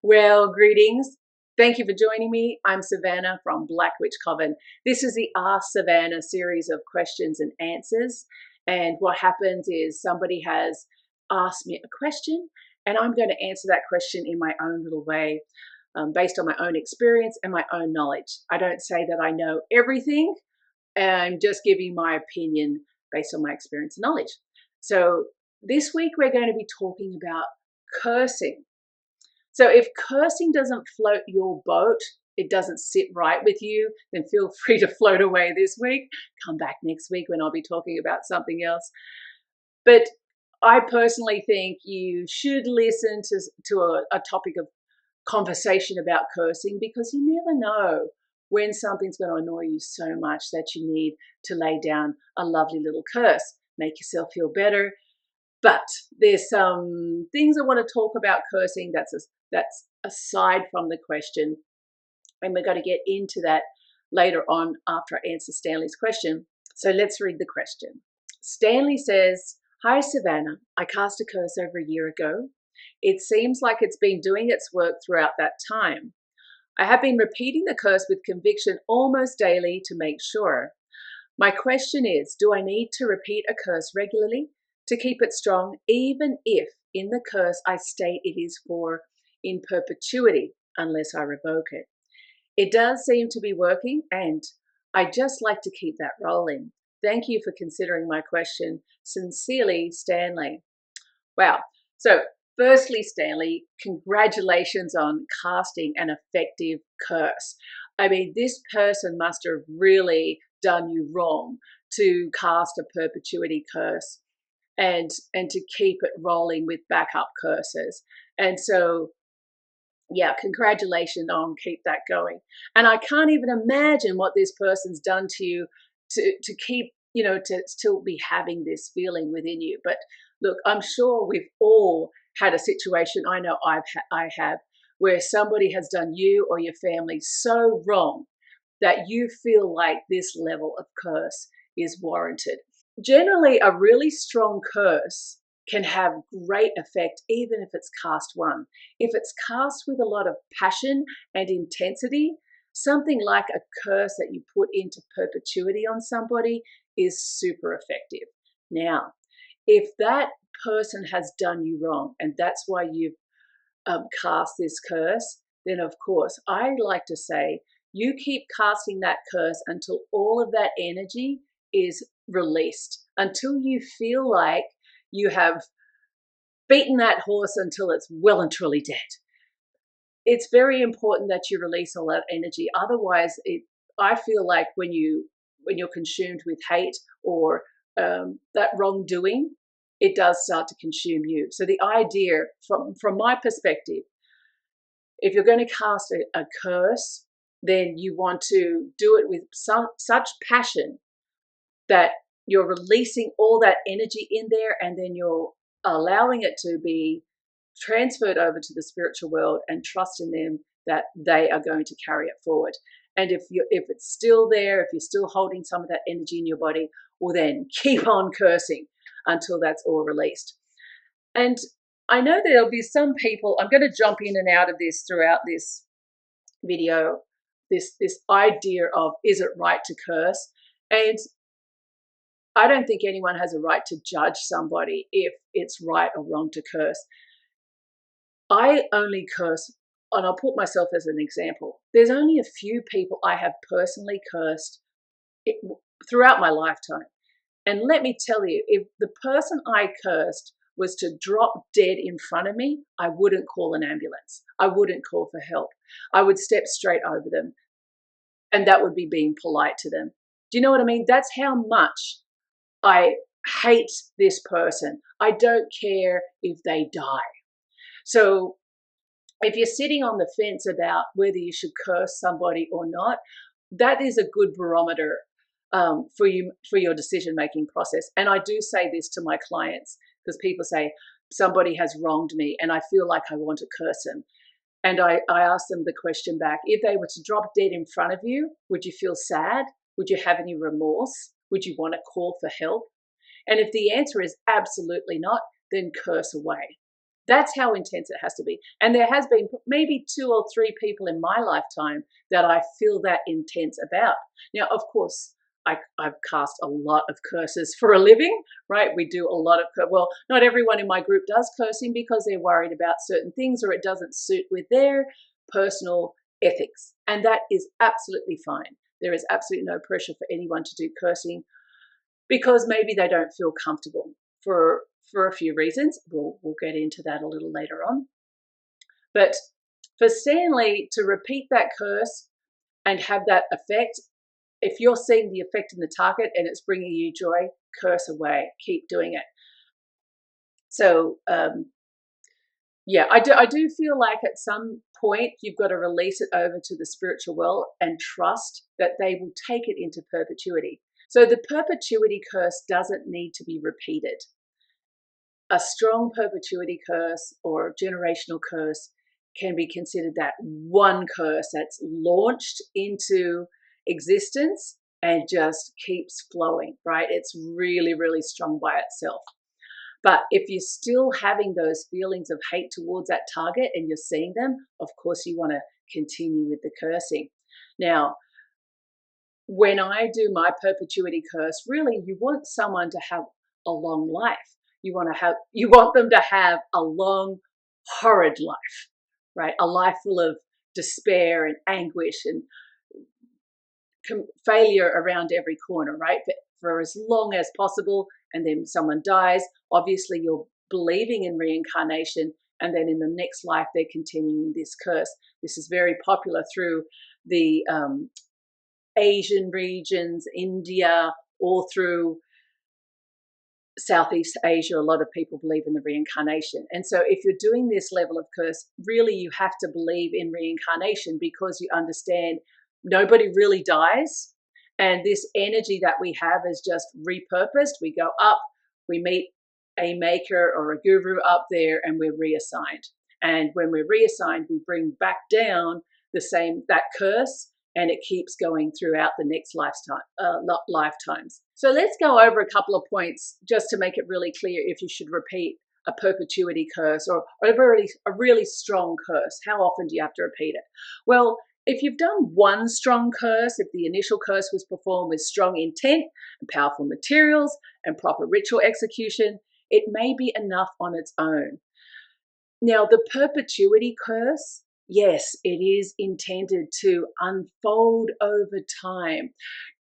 Well, greetings. Thank you for joining me. I'm Savannah from Black Witch Coven. This is the Ask Savannah series of questions and answers. And what happens is somebody has asked me a question, and I'm going to answer that question in my own little way, based on my own experience and my own knowledge. I don't say that I know everything. I'm just giving my opinion based on my experience and knowledge. So this week we're going to be talking about cursing. So if cursing doesn't float your boat, it doesn't sit right with you, then feel free to float away this week. Come back next week when I'll be talking about something else. But I personally think you should listen to a topic of conversation about cursing, because you never know when something's going to annoy you so much that you need to lay down a lovely little curse, make yourself feel better. But there's some things I want to talk about cursing that's aside from the question, and we're going to get into that later on after I answer Stanley's question. So let's read the question. Stanley says, "Hi Savannah, I cast a curse over a year ago. It seems like it's been doing its work throughout that time. I have been repeating the curse with conviction almost daily to make sure. My question is, do I need to repeat a curse regularly to keep it strong, even if in the curse I state it is for in perpetuity, unless I revoke it? It does seem to be working, and I just like to keep that rolling. Thank you for considering my question. Sincerely, Stanley." Wow. So firstly, Stanley, congratulations on casting an effective curse. I mean, this person must have really done you wrong to cast a perpetuity curse and to keep it rolling with backup curses. And so, yeah, congratulations on keep that going. And I can't even imagine what this person's done to you to keep, to still be having this feeling within you. But look, I'm sure we've all had a situation, I know I have, where somebody has done you or your family so wrong that you feel like this level of curse is warranted. Generally, a really strong curse can have great effect even if it's cast one. If it's cast with a lot of passion and intensity, something like a curse that you put into perpetuity on somebody is super effective. Now, if that person has done you wrong and that's why you've cast this curse, then of course I like to say you keep casting that curse until all of that energy is released, until you feel like you have beaten that horse until it's well and truly dead. It's very important that you release all that energy. Otherwise, I feel like when you're consumed with hate or that wrongdoing, it does start to consume you. So the idea, from my perspective, if you're going to cast a curse, then you want to do it with such passion that you're releasing all that energy in there, and then you're allowing it to be transferred over to the spiritual world and trust in them that they are going to carry it forward. And if it's still there, if you're still holding some of that energy in your body, well then keep on cursing until that's all released. And I know there'll be some people, I'm going to jump in and out of this throughout this video, this idea of, is it right to curse? And I don't think anyone has a right to judge somebody if it's right or wrong to curse. I only curse, and I'll put myself as an example. There's only a few people I have personally cursed throughout my lifetime. And let me tell you, if the person I cursed was to drop dead in front of me, I wouldn't call an ambulance. I wouldn't call for help. I would step straight over them. And that would be being polite to them. Do you know what I mean? That's how much I hate this person. I don't care if they die. So if you're sitting on the fence about whether you should curse somebody or not, that is a good barometer for your decision-making process. And I do say this to my clients, because people say, somebody has wronged me and I feel like I want to curse them. And I ask them the question back, if they were to drop dead in front of you, would you feel sad? Would you have any remorse? Would you want to call for help? And if the answer is absolutely not, then curse away. That's how intense it has to be. And there has been maybe 2 or 3 people in my lifetime that I feel that intense about. Now, of course, I've cast a lot of curses for a living, right? We do a lot of, well, not everyone in my group does cursing because they're worried about certain things or it doesn't suit with their personal ethics. And that is absolutely fine. There is absolutely no pressure for anyone to do cursing because maybe they don't feel comfortable for a few reasons. We'll get into that a little later on. But for Stanley to repeat that curse and have that effect, if you're seeing the effect in the target and it's bringing you joy, curse away, keep doing it. So yeah, I do feel like at some point you've got to release it over to the spiritual world and trust that they will take it into perpetuity. So the perpetuity curse doesn't need to be repeated. A strong perpetuity curse or generational curse can be considered that one curse that's launched into existence and just keeps flowing, right? It's really, really strong by itself. But if you're still having those feelings of hate towards that target and you're seeing them, of course you want to continue with the cursing. Now, when I do my perpetuity curse, really you want someone to have a long life. You want them to have a long, horrid life, right? A life full of despair and anguish and failure around every corner, right? For as long as possible, and then someone dies. Obviously, you're believing in reincarnation, and then in the next life, they're continuing this curse. This is very popular through the Asian regions, India, all through Southeast Asia. A lot of people believe in the reincarnation. And so if you're doing this level of curse, really you have to believe in reincarnation because you understand nobody really dies. And this energy that we have is just repurposed. We go up, we meet a maker or a guru up there, and we're reassigned. And when we're reassigned, we bring back down that curse, and it keeps going throughout the next lifetimes. So let's go over a couple of points just to make it really clear if you should repeat a perpetuity curse or a really strong curse. How often do you have to repeat it? Well, if you've done one strong curse, if the initial curse was performed with strong intent and powerful materials and proper ritual execution, it may be enough on its own. Now, the perpetuity curse, yes, it is intended to unfold over time.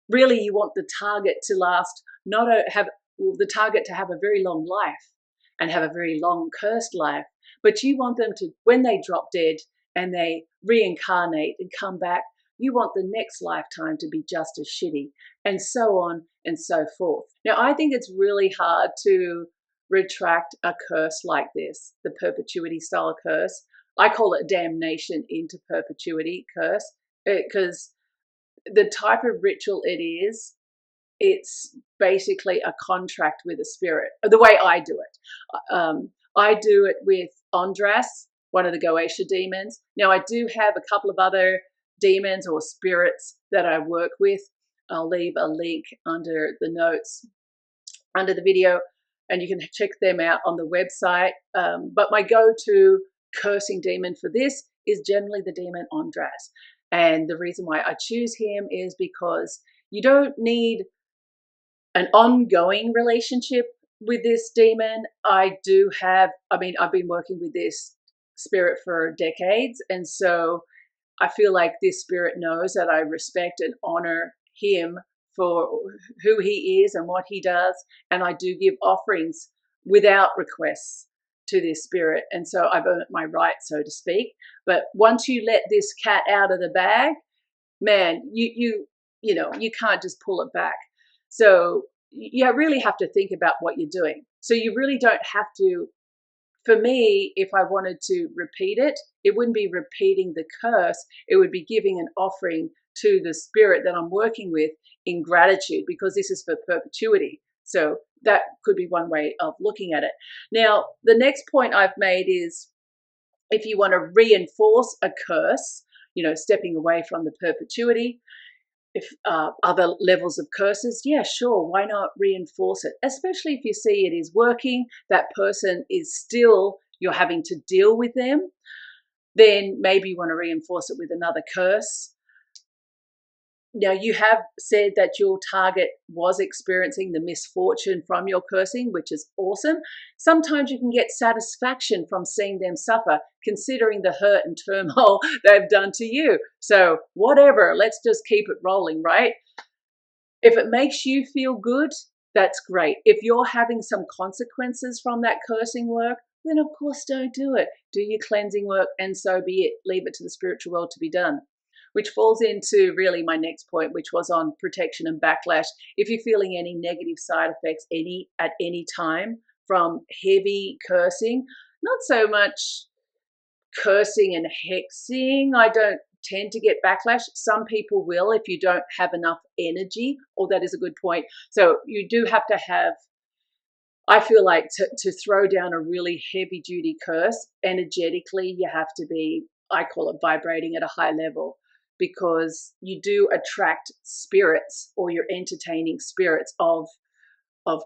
Really, you want the target to last, the target to have a very long life and have a very long cursed life, but you want them to, when they drop dead and they reincarnate and come back, you want the next lifetime to be just as shitty, and so on and so forth. Now, I think it's really hard to retract a curse like this, the perpetuity style curse. I call it damnation into perpetuity curse because the type of ritual it is, it's basically a contract with a spirit, the way I do it. I do it with Andras, one of the Goetia demons. Now, I do have a couple of other demons or spirits that I work with. I'll leave a link under the notes, under the video, and you can check them out on the website. But my go-to cursing demon for this is generally the demon Andras. And the reason why I choose him is because you don't need an ongoing relationship with this demon. I've been working with this spirit for decades. And so I feel like this spirit knows that I respect and honor him for who he is and what he does. And I do give offerings without requests to this spirit. And so I've earned my right, so to speak. But once you let this cat out of the bag, man, you can't just pull it back. So you really have to think about what you're doing. So you really don't have to. For me, if I wanted to repeat it, it wouldn't be repeating the curse. It would be giving an offering to the spirit that I'm working with in gratitude, because this is for perpetuity. So that could be one way of looking at it. Now, the next point I've made is if you want to reinforce a curse, stepping away from the perpetuity, if other levels of curses, yeah, sure, why not reinforce it? Especially if you see it is working, that person is still you're having to deal with them, then maybe you want to reinforce it with another curse. Now, you have said that your target was experiencing the misfortune from your cursing, which is awesome. Sometimes you can get satisfaction from seeing them suffer, considering the hurt and turmoil they've done to you. So whatever, let's just keep it rolling, right? If it makes you feel good, that's great. If you're having some consequences from that cursing work, then of course don't do it. Do your cleansing work and so be it. Leave it to the spiritual world to be done. Which falls into really my next point, which was on protection and backlash. If you're feeling any negative side effects at any time from heavy cursing, not so much cursing and hexing, I don't tend to get backlash. Some people will if you don't have enough energy, or that is a good point. So you do have to have, I feel like to throw down a really heavy duty curse, energetically you have to be, I call it vibrating at a high level, because you do attract spirits, or you're entertaining spirits of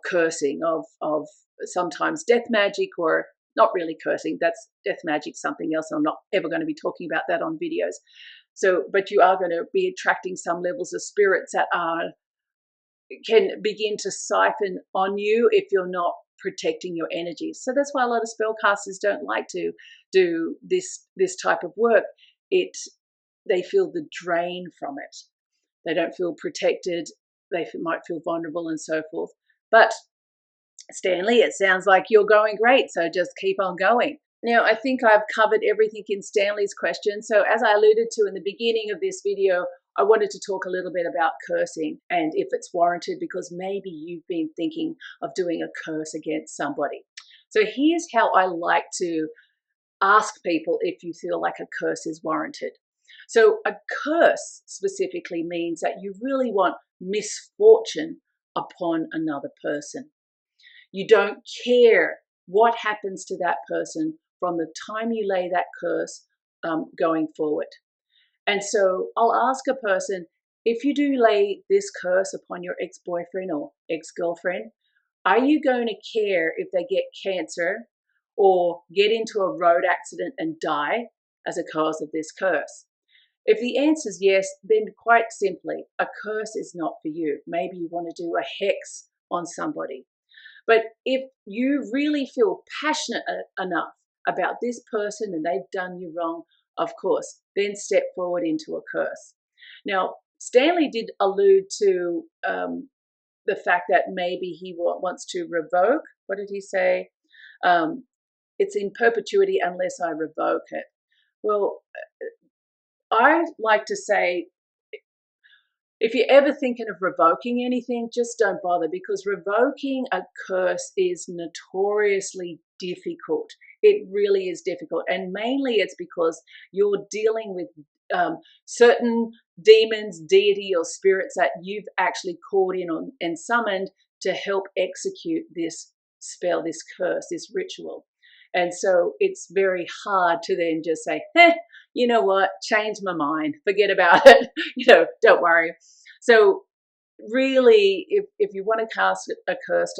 cursing, of sometimes death magic, or not really cursing. That's death magic, something else. I'm not ever going to be talking about that on videos. So, but you are going to be attracting some levels of spirits that can begin to siphon on you if you're not protecting your energy. So that's why a lot of spellcasters don't like to do this type of work. They feel the drain from it. They don't feel protected. They might feel vulnerable and so forth. But Stanley, it sounds like you're going great, so just keep on going. Now, I think I've covered everything in Stanley's question. So as I alluded to in the beginning of this video, I wanted to talk a little bit about cursing and if it's warranted, because maybe you've been thinking of doing a curse against somebody. So here's how I like to ask people if you feel like a curse is warranted. So a curse specifically means that you really want misfortune upon another person. You don't care what happens to that person from the time you lay that curse going forward. And so I'll ask a person, if you do lay this curse upon your ex-boyfriend or ex-girlfriend, are you going to care if they get cancer or get into a road accident and die as a cause of this curse? If the answer is yes, then quite simply, a curse is not for you. Maybe you want to do a hex on somebody. But if you really feel passionate enough about this person and they've done you wrong, of course, then step forward into a curse. Now, Stanley did allude to the fact that maybe he wants to revoke. What did he say? It's in perpetuity unless I revoke it. Well, I like to say, if you're ever thinking of revoking anything, just don't bother, because revoking a curse is notoriously difficult. It really is difficult. And mainly it's because you're dealing with certain demons, deity, or spirits that you've actually called in on and summoned to help execute this spell, this curse, this ritual. And so it's very hard to then just say, you know what, change my mind, forget about it, don't worry. So really, if you want to cast a curse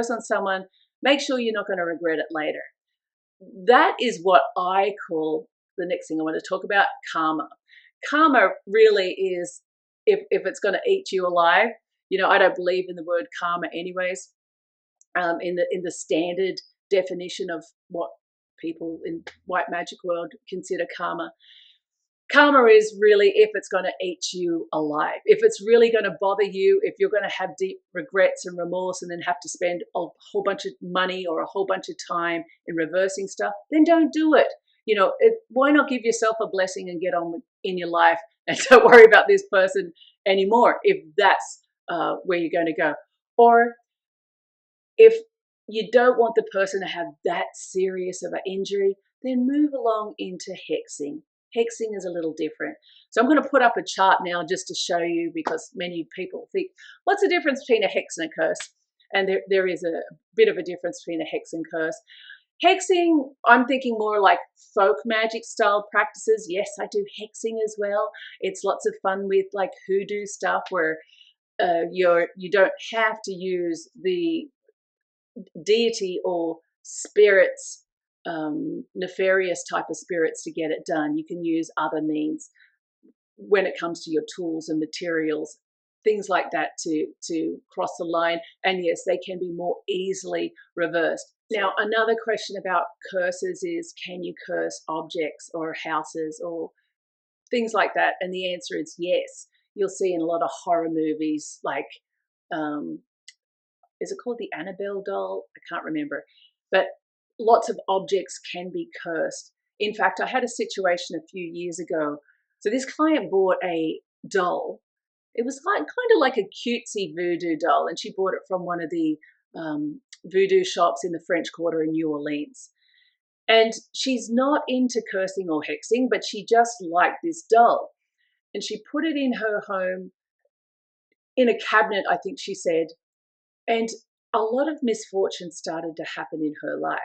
on someone, make sure you're not going to regret it later. That is what I call the next thing I want to talk about, karma. Karma really is, if it's going to eat you alive, I don't believe in the word karma anyways, in the standard definition of what people in white magic world consider karma. Karma is really if it's going to eat you alive, if it's really going to bother you, if you're going to have deep regrets and remorse and then have to spend a whole bunch of money or a whole bunch of time in reversing stuff, then don't do it. Why not give yourself a blessing and get on in your life and don't worry about this person anymore if that's where you're going to go. Or if you don't want the person to have that serious of an injury, then move along into hexing. Hexing is a little different. So I'm going to put up a chart now just to show you, because many people think, what's the difference between a hex and a curse? And there is a bit of a difference between a hex and curse. Hexing, I'm thinking more like folk magic style practices. Yes, I do hexing as well. It's lots of fun with like hoodoo stuff where you don't have to use the deity or spirits nefarious type of spirits to get it done. You can use other means when it comes to your tools and materials, things like that to cross the line. And yes, they can be more easily reversed. Now, another question about curses is, can you curse objects or houses or things like that? And the answer is yes. You'll see in a lot of horror movies, like, is it called the Annabelle doll? I can't remember. But lots of objects can be cursed. In fact, I had a situation a few years ago. So this client bought a doll. It was kind of like a cutesy voodoo doll, and she bought it from one of the voodoo shops in the French Quarter in New Orleans. And she's not into cursing or hexing, but she just liked this doll. And she put it in her home in a cabinet, I think she said. And a lot of misfortune started to happen in her life.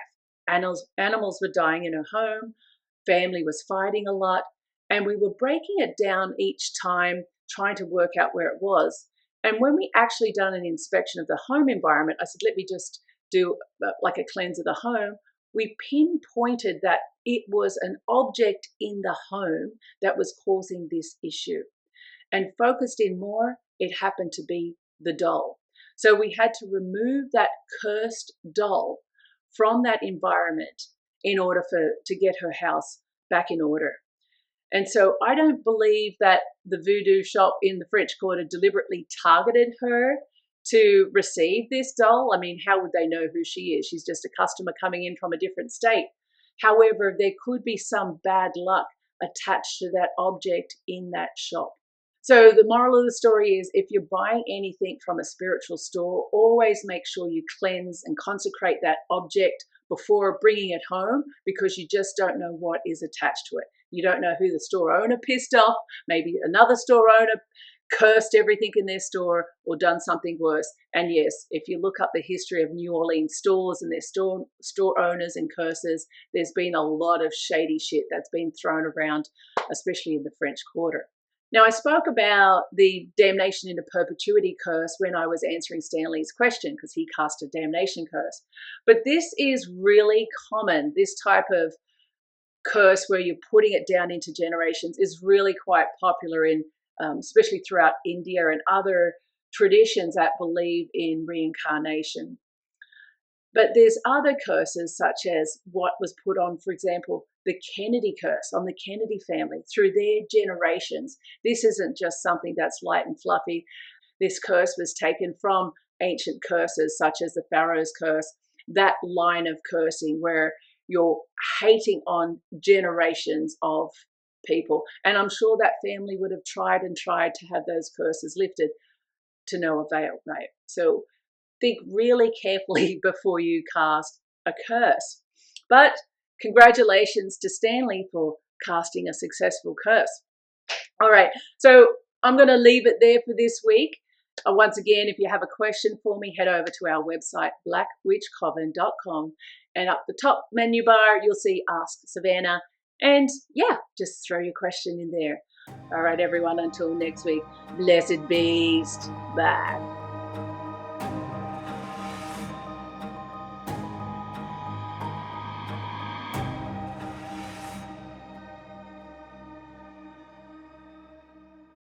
Animals were dying in her home. Family was fighting a lot. And we were breaking it down each time, trying to work out where it was. And when we actually done an inspection of the home environment, I said, let me just do like a cleanse of the home. We pinpointed that it was an object in the home that was causing this issue. And focused in more, it happened to be the doll. So we had to remove that cursed doll from that environment in order to get her house back in order. And so I don't believe that the voodoo shop in the French Quarter deliberately targeted her to receive this doll. I mean, how would they know who she is? She's just a customer coming in from a different state. However, there could be some bad luck attached to that object in that shop. So the moral of the story is, if you're buying anything from a spiritual store, always make sure you cleanse and consecrate that object before bringing it home, because you just don't know what is attached to it. You don't know who the store owner pissed off. Maybe another store owner cursed everything in their store or done something worse. And yes, if you look up the history of New Orleans stores and their store owners and curses, there's been a lot of shady shit that's been thrown around, especially in the French Quarter. Now, I spoke about the damnation into perpetuity curse when I was answering Stanley's question, because he cast a damnation curse. But this is really common. This type of curse where you're putting it down into generations is really quite popular in, especially throughout India and other traditions that believe in reincarnation. But there's other curses, such as what was put on, for example, the Kennedy curse on the Kennedy family through their generations. This isn't just something that's light and fluffy. This curse was taken from ancient curses, such as the Pharaoh's curse, that line of cursing where you're hating on generations of people. And I'm sure that family would have tried to have those curses lifted, to no avail, right? So think really carefully before you cast a curse. But congratulations to Stanley for casting a successful curse. All right, so I'm going to leave it there for this week. Once again, if you have a question for me, head over to our website, blackwitchcoven.com, and up the top menu bar, you'll see Ask Savannah. And yeah, just throw your question in there. All right, everyone, until next week, blessed beast. Bye.